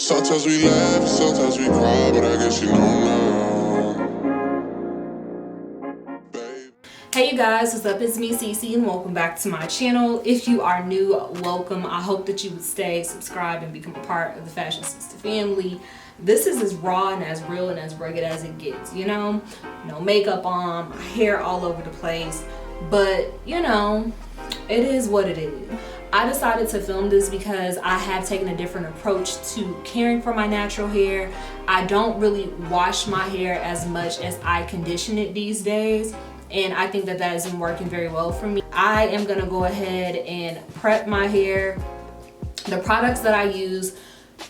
Sometimes we laugh, sometimes we cry, but I guess you know now. Babe. Hey you guys, what's up? It's me, Cece, and welcome back to my channel. If you are new, welcome. I hope that you would stay, subscribe, and become a part of the Fashionceesta family. This is as raw and as real and as rugged as it gets, you know? No makeup on, my hair all over the place, but you know, it is what it is. I decided to film this because I have taken a different approach to caring for my natural hair. I don't really wash my hair as much as I condition it these days, and I think that isn't working very well for me. I am gonna go ahead and prep my hair. The products that I use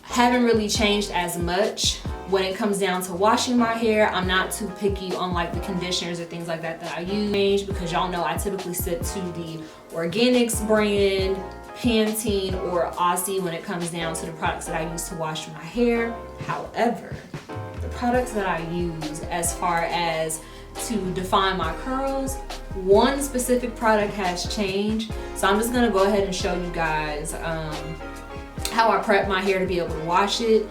haven't really changed as much. When it comes down to washing my hair, I'm not too picky on like the conditioners or things like that I use, because y'all know I typically stick to the Organics brand, Pantene, or Aussie when it comes down to the products that I use to wash my hair. However, the products that I use as far as to define my curls, one specific product has changed. So I'm just gonna go ahead and show you guys how I prep my hair to be able to wash it,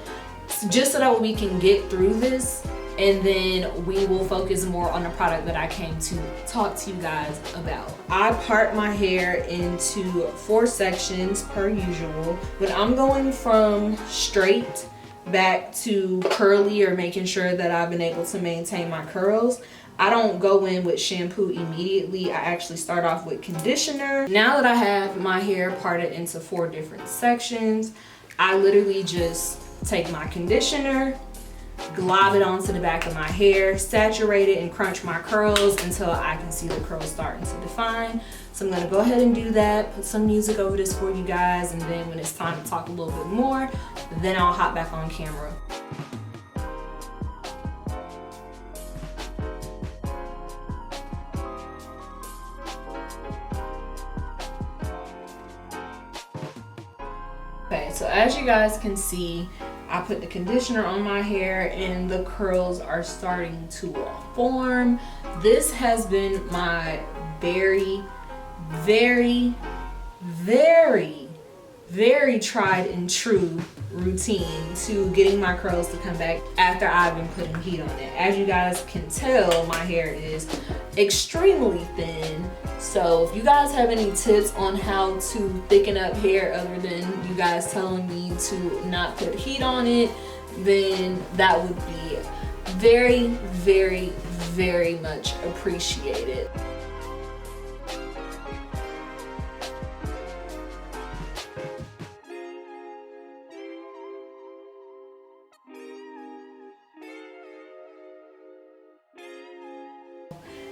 just so that we can get through this, and then we will focus more on the product that I came to talk to you guys about. I part my hair into 4 sections per usual. When I'm going from straight back to curly, or making sure that I've been able to maintain my curls, I don't go in with shampoo immediately. I actually start off with conditioner. Now that I have my hair parted into 4 different sections, I literally just take my conditioner, glob it onto the back of my hair, saturate it, and crunch my curls until I can see the curls starting to define. So I'm gonna go ahead and do that, put some music over this for you guys, and then when it's time to talk a little bit more, then I'll hop back on camera. Okay, so as you guys can see, I put the conditioner on my hair and the curls are starting to form. This has been my very tried and true routine to getting my curls to come back after I've been putting heat on it. As you guys can tell, my hair is extremely thin. So if you guys have any tips on how to thicken up hair other than you guys telling me to not put heat on it, then that would be very much appreciated.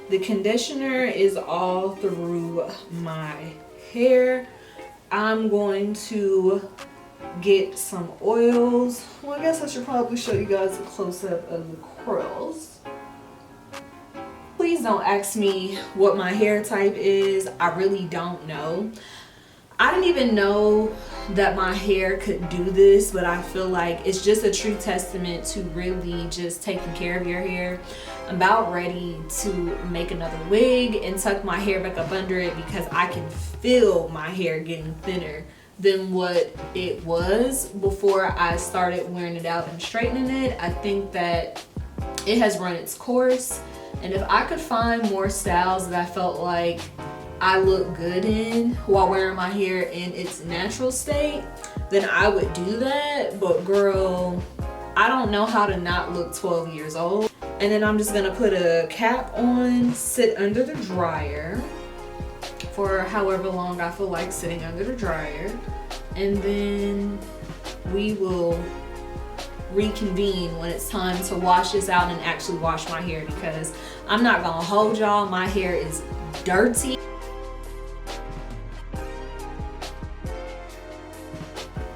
The conditioner is all through my hair. I'm going to get some oils. Well, I guess I should probably show you guys a close-up of the curls. Please don't ask me what my hair type is. I really don't know. I didn't even know that my hair could do this, but I feel like it's just a true testament to really just taking care of your hair. I'm about ready to make another wig and tuck my hair back up under it, because I can feel my hair getting thinner than what it was before I started wearing it out and straightening it. I think that it has run its course, and if I could find more styles that I felt like I look good in while wearing my hair in its natural state, then I would do that. But girl, I don't know how to not look 12 years old. And then I'm just gonna put a cap on, sit under the dryer for however long I feel like sitting under the dryer, and then we will reconvene when it's time to wash this out and actually wash my hair, because I'm not gonna hold y'all, my hair is dirty.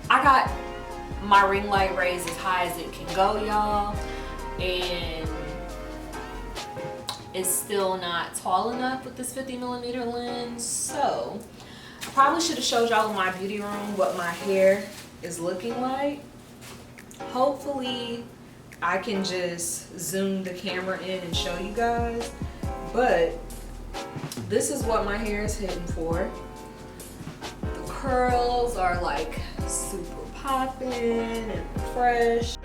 I got my ring light raised as high as it can go, y'all, and it's still not tall enough with this 50mm lens. So I probably should have showed y'all in my beauty room what my hair is looking like. Hopefully I can just zoom the camera in and show you guys, but this is what my hair is hitting for. The curls are like super popping and fresh.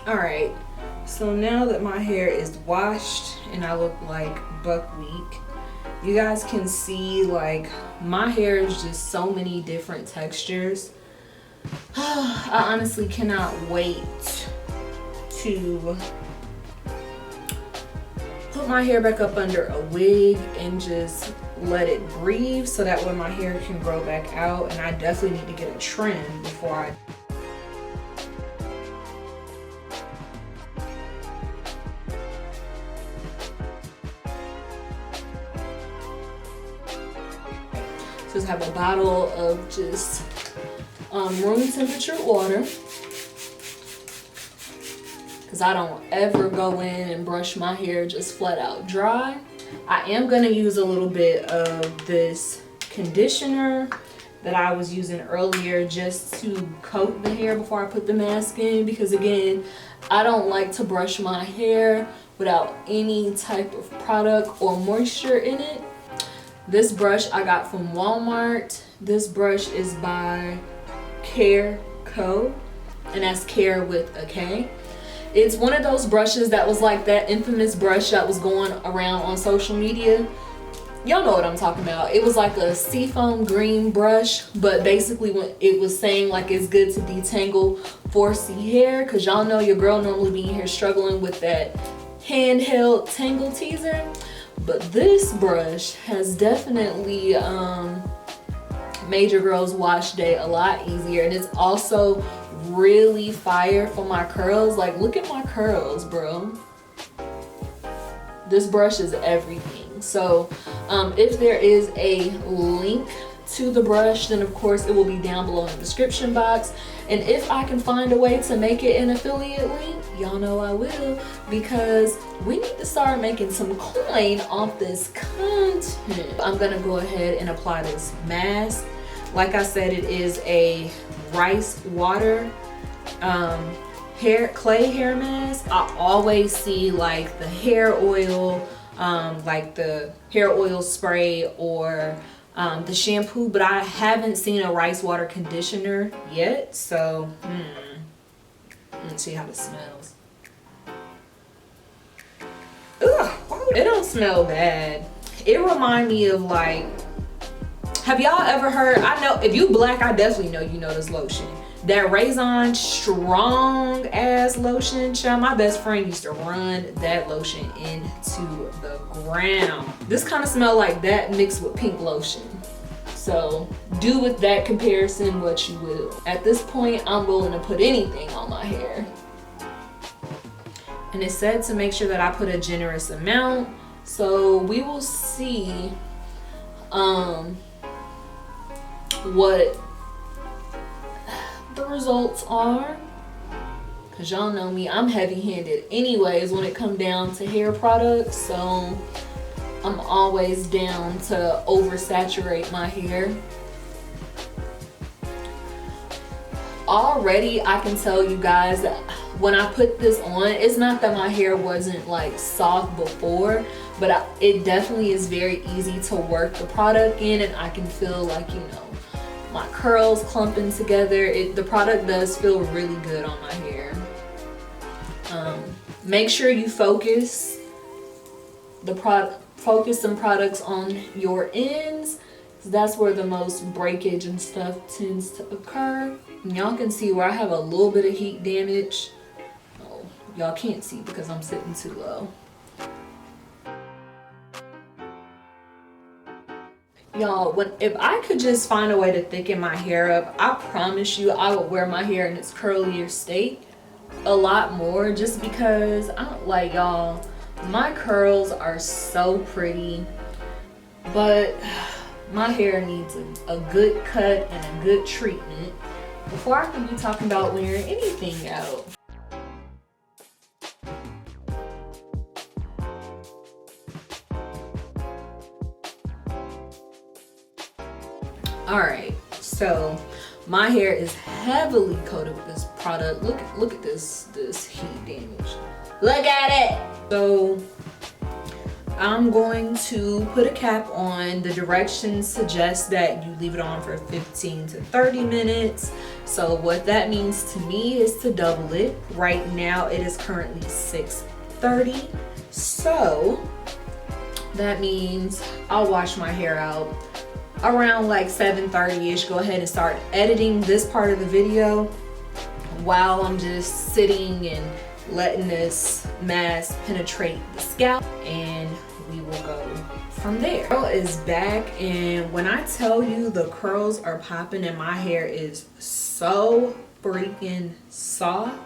Alright, so now that my hair is washed and I look like buckwheat, you guys can see like my hair is just so many different textures. I honestly cannot wait to put my hair back up under a wig and just let it breathe so that way my hair can grow back out, and I definitely need to get a trim before I just have a bottle of just room temperature water, because I don't ever go in and brush my hair just flat out dry. I am going to use a little bit of this conditioner that I was using earlier just to coat the hair before I put the mask in, because again, I don't like to brush my hair without any type of product or moisture in it. This brush I got from Walmart. This brush is by Co, and that's Care with a K. It's one of those brushes that was like that infamous brush that was going around on social media. Y'all know what I'm talking about. It was like a seafoam green brush, but basically when it was saying like it's good to detangle 4C hair, because y'all know your girl normally be in here struggling with that handheld tangle teaser. But this brush has definitely made your girl's wash day a lot easier, and it's also really fire for my curls. Like, look at my curls, bro. This brush is everything. So if there is a link to the brush, then of course it will be down below in the description box. And if I can find a way to make it an affiliate link, y'all know I will, because we need to start making some coin off this content. I'm gonna go ahead and apply this mask. Like I said, it is a rice water clay hair mask. I always see like the hair oil, like the hair oil spray or the shampoo, but I haven't seen a rice water conditioner yet. So let's see how it smells. Ugh, it don't smell bad. It reminds me of like, have y'all ever heard, I know if you black, I definitely know you know this lotion, that Raison strong ass lotion. Child, my best friend used to run that lotion into the ground. This kind of smell like that mixed with pink lotion. So do with that comparison what you will. At this point, I'm willing to put anything on my hair. And it said to make sure that I put a generous amount. So we will see what the results are, because y'all know me, I'm heavy-handed anyways when it comes down to hair products, so I'm always down to oversaturate my hair. Already I can tell you guys that when I put this on, it's not that my hair wasn't like soft before, but it definitely is very easy to work the product in, and I can feel like, you know, my curls clumping together. The product does feel really good on my hair. Make sure you focus some products on your ends, because that's where the most breakage and stuff tends to occur. And y'all can see where I have a little bit of heat damage. Oh, y'all can't see because I'm sitting too low. Y'all, if I could just find a way to thicken my hair up, I promise you I would wear my hair in its curlier state a lot more, just because I don't like, y'all, my curls are so pretty, but my hair needs a good cut and a good treatment before I can be talking about wearing anything out. All right, so my hair is heavily coated with this product. Look at this heat damage. Look at it. So I'm going to put a cap on. The directions suggest that you leave it on for 15 to 30 minutes. So what that means to me is to double it. Right now it is currently 6:30. So that means I'll wash my hair out around like 7:30ish. Go ahead and start editing this part of the video while I'm just sitting and letting this mask penetrate the scalp, and we will go from there. Curl is back, and when I tell you the curls are popping and my hair is so freaking soft,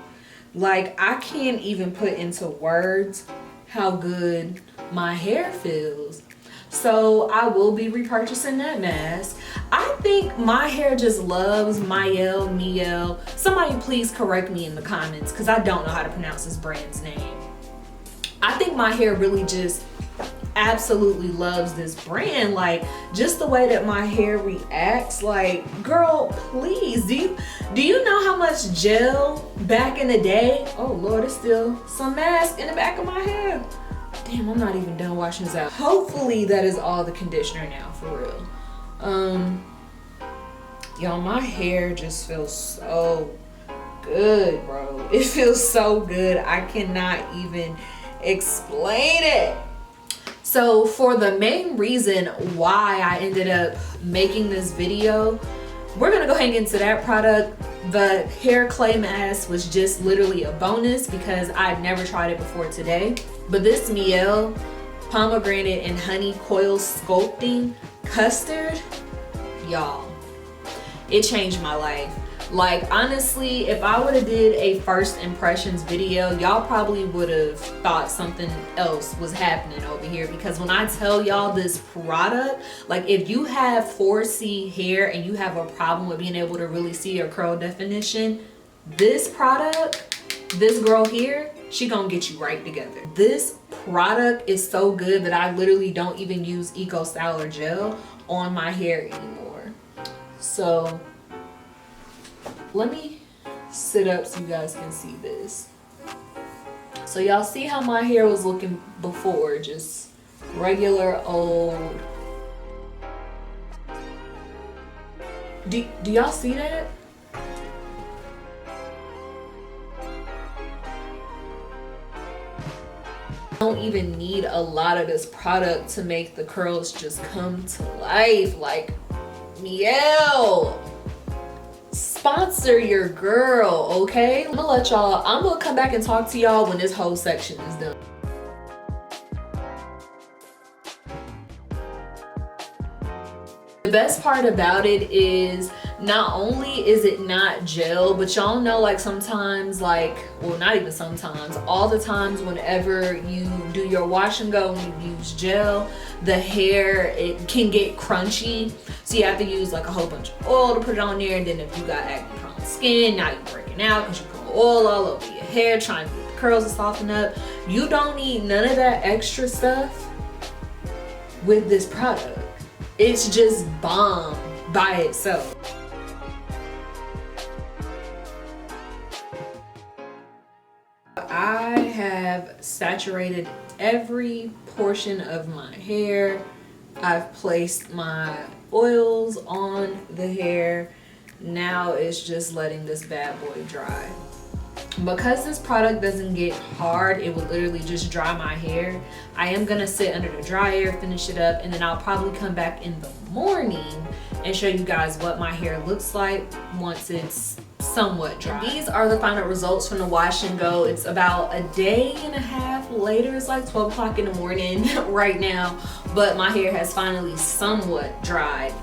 like I can't even put into words how good my hair feels. So I will be repurchasing that mask. I think my hair just loves Mielle. Somebody please correct me in the comments because I don't know how to pronounce this brand's name. I think my hair really just absolutely loves this brand. Like just the way that my hair reacts, like girl, please, do you know how much gel back in the day? Oh Lord, there's still some mask in the back of my hair. Damn, I'm not even done washing this out. Hopefully that is all the conditioner now, for real. Y'all, my hair just feels so good, bro. It feels so good. I cannot even explain it. So for the main reason why I ended up making this video, we're gonna go ahead and get into that product. The hair clay mask was just literally a bonus because I'd never tried it before today. But this Mielle Pomegranate and Honey Coil Sculpting Custard, y'all, it changed my life. Like honestly, if I would have did a first impressions video, y'all probably would have thought something else was happening over here, because when I tell y'all this product, like if you have 4C hair and you have a problem with being able to really see your curl definition, this product, this girl here, she gonna get you right together. This product is so good that I literally don't even use Eco Styler gel on my hair anymore. So let me sit up so you guys can see this. So y'all see how my hair was looking before, just regular old. Do y'all see that? Don't even need a lot of this product to make the curls just come to life. Like Mielle, sponsor your girl, okay? I'm gonna come back and talk to y'all when this whole section is done. The best part about it is not only is it not gel, but y'all know like sometimes, like, well not even sometimes, all the times whenever you do your wash and go and you use gel, the hair, it can get crunchy. So you have to use like a whole bunch of oil to put it on there, and then if you got acne prone skin, now you're breaking out because you put oil all over your hair trying to get the curls to soften up. You don't need none of that extra stuff with this product. It's just bomb by itself. I have saturated every portion of my hair. I've placed my oils on the hair. Now it's just letting this bad boy dry. Because this product doesn't get hard, it will literally just dry my hair. I am gonna sit under the dryer, finish it up, and then I'll probably come back in the morning and show you guys what my hair looks like once it's somewhat dry. These are the final results from the wash and go. It's about a day and a half later. It's like 12 o'clock in the morning right now, but my hair has finally somewhat dried.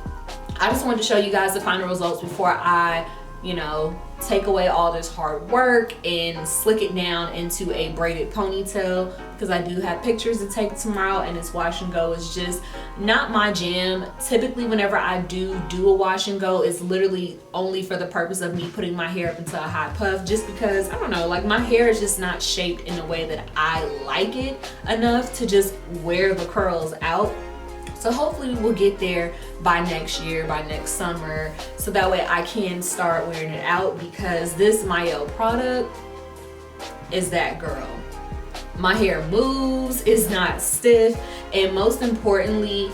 I just wanted to show you guys the final results before I, take away all this hard work and slick it down into a braided ponytail, because I do have pictures to take tomorrow, and this wash and go is just not my jam. Typically whenever I do a wash and go, it's literally only for the purpose of me putting my hair up into a high puff, just because I don't know, like my hair is just not shaped in a way that I like it enough to just wear the curls out. So hopefully we will get there by next year, by next summer, so that way I can start wearing it out, because this Mielle product is that girl. My hair moves, it's not stiff, and most importantly,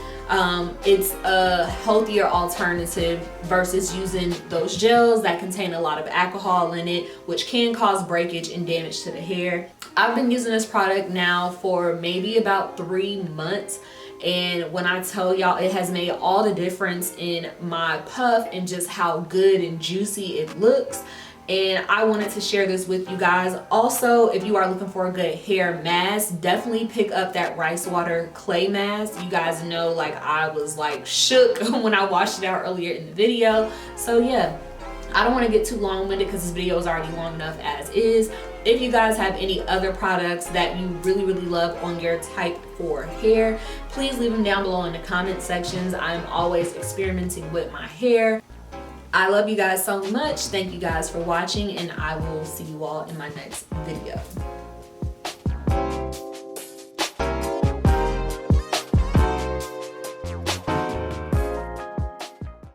it's a healthier alternative versus using those gels that contain a lot of alcohol in it, which can cause breakage and damage to the hair. I've been using this product now for maybe about 3 months, and when I tell y'all, it has made all the difference in my puff and just how good and juicy it looks. And I wanted to share this with you guys. Also, if you are looking for a good hair mask, definitely pick up that rice water clay mask. You guys know, like, I was like shook when I washed it out earlier in the video. So yeah, I don't want to get too long-winded because this video is already long enough as is. If you guys have any other products that you really love on your type 4 hair, please leave them down below in the comment sections. I'm always experimenting with my hair. I love you guys so much. Thank you guys for watching, and I will see you all in my next video.